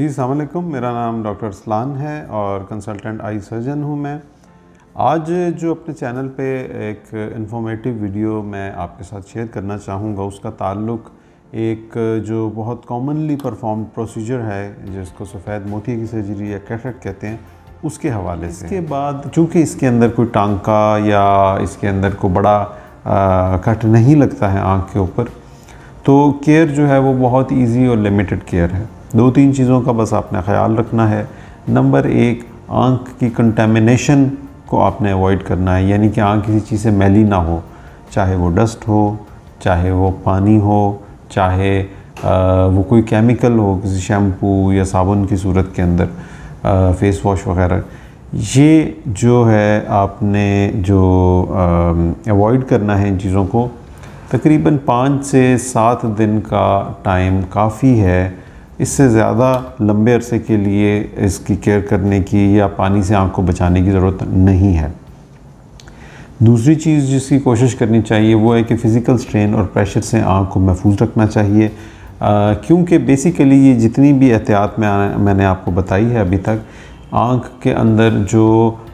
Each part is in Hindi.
जी अस्सलाम वालेकुम, मेरा नाम डॉक्टर अरसलान है और कंसल्टेंट आई सर्जन हूँ मैं। आज जो अपने चैनल पे एक इन्फॉर्मेटिव वीडियो मैं आपके साथ शेयर करना चाहूँगा, उसका ताल्लुक़ एक जो बहुत कॉमनली परफॉर्म प्रोसीजर है जिसको सफ़ेद मोतिये की सर्जरी या कैटरेक्ट कहते हैं, उसके हवाले से। इसके बाद चूँकि इसके अंदर कोई टांका या इसके अंदर कोई बड़ा कट नहीं लगता है आँख के ऊपर, तो केयर जो है वो बहुत ईजी और लिमिटेड केयर है। 2-3 चीज़ों का बस आपने ख्याल रखना है। नंबर 1, आँख की कंटेमिनेशन को आपने अवॉइड करना है, यानी कि आँख किसी चीज़ से मैली ना हो, चाहे वो डस्ट हो, चाहे वो पानी हो, चाहे वो कोई केमिकल हो किसी शैम्पू या साबुन की सूरत के अंदर, फेस वॉश वगैरह। ये जो है आपने जो अवॉइड करना है इन चीज़ों को। तकरीबन 5 से 7 दिन का टाइम काफ़ी है। इससे ज़्यादा लंबे अरसे के लिए इसकी केयर करने की या पानी से आँख को बचाने की ज़रूरत नहीं है। दूसरी चीज़ जिसकी कोशिश करनी चाहिए वो है कि फ़िज़िकल स्ट्रेन और प्रेशर से आँख को महफूज रखना चाहिए, क्योंकि बेसिकली ये जितनी भी एहतियात मैंने आपको बताई है अभी तक, आँख के अंदर जो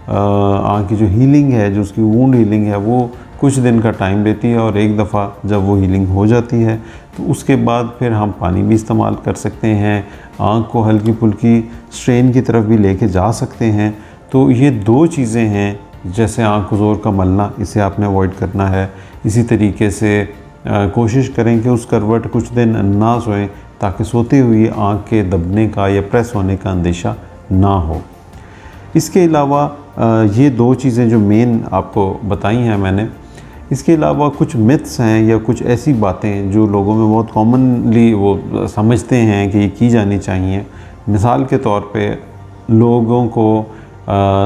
आँख की जो हीलिंग है, जो उसकी वूंड हीलिंग है, वो कुछ दिन का टाइम लेती है और एक दफ़ा जब वो हीलिंग हो जाती है तो उसके बाद फिर हम पानी भी इस्तेमाल कर सकते हैं, आँख को हल्की फुल्की स्ट्रेन की तरफ भी लेके जा सकते हैं। तो ये 2 चीज़ें हैं, जैसे आँख को ज़ोर का मलना, इसे आपने अवॉइड करना है। इसी तरीके से कोशिश करें कि उस करवट कुछ दिन ना सोएं, ताकि सोते हुए आँख के दबने का या प्रेस होने का अंदेशा ना हो। इसके अलावा ये 2 चीज़ें जो मेन आपको बताई हैं मैंने, इसके अलावा कुछ मिथ्स हैं या कुछ ऐसी बातें जो लोगों में बहुत कॉमनली वो समझते हैं कि ये की जानी चाहिए। मिसाल के तौर पे लोगों को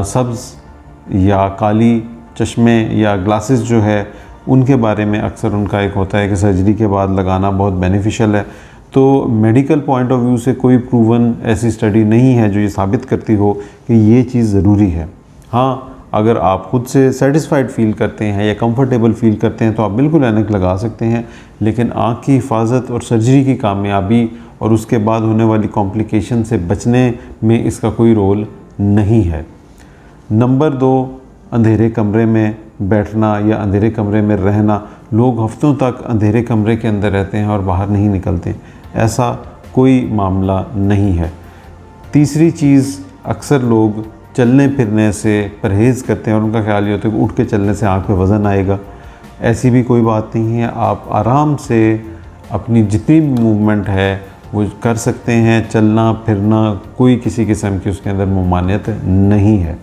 सब्ज़ या काली चश्मे या ग्लासेस जो है उनके बारे में अक्सर उनका एक होता है कि सर्जरी के बाद लगाना बहुत बेनिफिशियल है। तो मेडिकल पॉइंट ऑफ व्यू से कोई प्रूवन ऐसी स्टडी नहीं है जो ये साबित करती हो कि ये चीज़ ज़रूरी है। हाँ, अगर आप खुद से सेटिस्फाइड फ़ील करते हैं या कंफर्टेबल फ़ील करते हैं तो आप बिल्कुल ऐनक लगा सकते हैं, लेकिन आँख की हिफाजत और सर्जरी की कामयाबी और उसके बाद होने वाली कॉम्प्लिकेशन से बचने में इसका कोई रोल नहीं है। नंबर 2, अंधेरे कमरे में बैठना या अंधेरे कमरे में रहना। लोग हफ्तों तक अंधेरे कमरे के अंदर रहते हैं और बाहर नहीं निकलते, ऐसा कोई मामला नहीं है। तीसरी चीज़, अक्सर लोग चलने फिरने से परहेज़ करते हैं और उनका ख्याल ये होता है कि उठ के चलने से आँख पे वज़न आएगा। ऐसी भी कोई बात नहीं है। आप आराम से अपनी जितनी भी मूवमेंट है वो कर सकते हैं। चलना फिरना कोई किसी किस्म की उसके अंदर ममानियत नहीं है।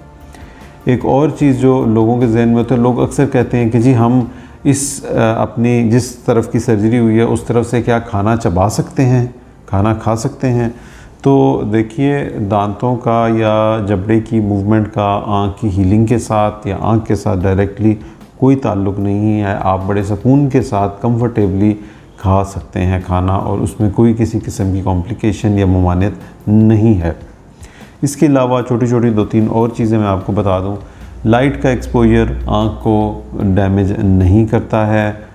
एक और चीज़ जो लोगों के जहन में होता है, लोग अक्सर कहते हैं कि जी हम इस अपनी जिस तरफ की सर्जरी हुई है उस तरफ से क्या खाना चबा सकते हैं, खाना खा सकते हैं? तो देखिए, दांतों का या जबड़े की मूवमेंट का आँख की हीलिंग के साथ या आँख के साथ डायरेक्टली कोई ताल्लुक़ नहीं है। आप बड़े सुकून के साथ कंफर्टेबली खा सकते हैं खाना और उसमें कोई किसी किस्म की कॉम्प्लिकेशन या ममानियत नहीं है। इसके अलावा छोटी छोटी 2-3 और चीज़ें मैं आपको बता दूं। लाइट का एक्सपोजर आँख को डैमेज नहीं करता है।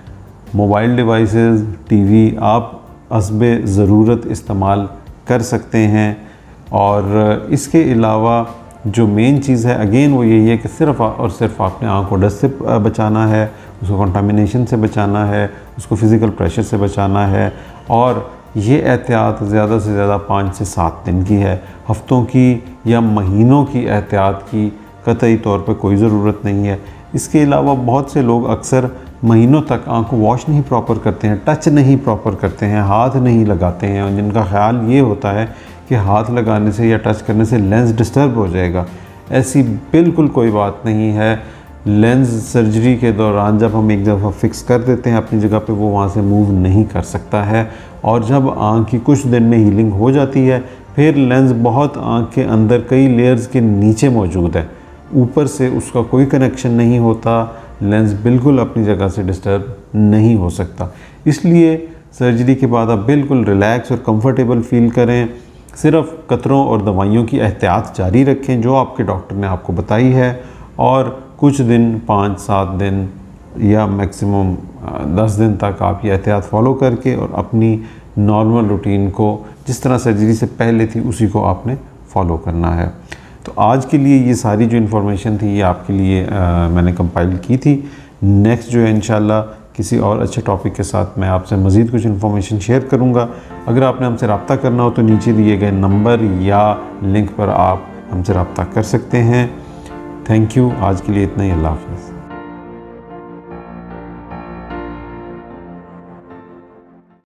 मोबाइल डिवाइसेस, टीवी आप हस्बे ज़रूरत इस्तेमाल कर सकते हैं। और इसके अलावा जो मेन चीज़ है अगेन वो यही है कि सिर्फ़ और सिर्फ आपने आँख को डस्ट से बचाना है, उसको कंटामिनेशन से बचाना है, उसको फ़िज़िकल प्रेशर से बचाना है। और ये एहतियात ज़्यादा से ज़्यादा 5 से 7 दिन की है। हफ्तों की या महीनों की एहतियात की कतई तौर पे कोई ज़रूरत नहीं है। इसके अलावा बहुत से लोग अक्सर महीनों तक आँख को वॉश नहीं प्रॉपर करते हैं, टच नहीं प्रॉपर करते हैं, हाथ नहीं लगाते हैं, और जिनका ख़्याल ये होता है कि हाथ लगाने से या टच करने से लेंस डिस्टर्ब हो जाएगा। ऐसी बिल्कुल कोई बात नहीं है। लेंस सर्जरी के दौरान जब हम एक दफ़ा फिक्स कर देते हैं अपनी जगह पे, वो वहाँ से मूव नहीं कर सकता है। और जब आँख की कुछ दिन में हीलिंग हो जाती है, फिर लेंस बहुत आँख के अंदर कई लेयर्स के नीचे मौजूद है, ऊपर से उसका कोई कनेक्शन नहीं होता। लेंस बिल्कुल अपनी जगह से डिस्टर्ब नहीं हो सकता। इसलिए सर्जरी के बाद आप बिल्कुल रिलैक्स और कंफर्टेबल फ़ील करें। सिर्फ़ कतरों और दवाइयों की एहतियात जारी रखें जो आपके डॉक्टर ने आपको बताई है, और कुछ दिन 5-7 दिन या मैक्सिमम 10 दिन तक आप ये एहतियात फॉलो करके और अपनी नॉर्मल रूटीन को जिस तरह सर्जरी से पहले थी उसी को आपने फॉलो करना है। तो आज के लिए ये सारी जो इन्फॉर्मेशन थी ये आपके लिए मैंने कंपाइल की थी। नेक्स्ट जो है इंशाल्लाह किसी और अच्छे टॉपिक के साथ मैं आपसे मज़ीद कुछ इन्फॉर्मेशन शेयर करूँगा। अगर आपने हमसे रब्ता करना हो तो नीचे दिए गए नंबर या लिंक पर आप हमसे रब्ता कर सकते हैं। Thank you. आज के लिए इतना ही। अल्लाह हाफ़िज़।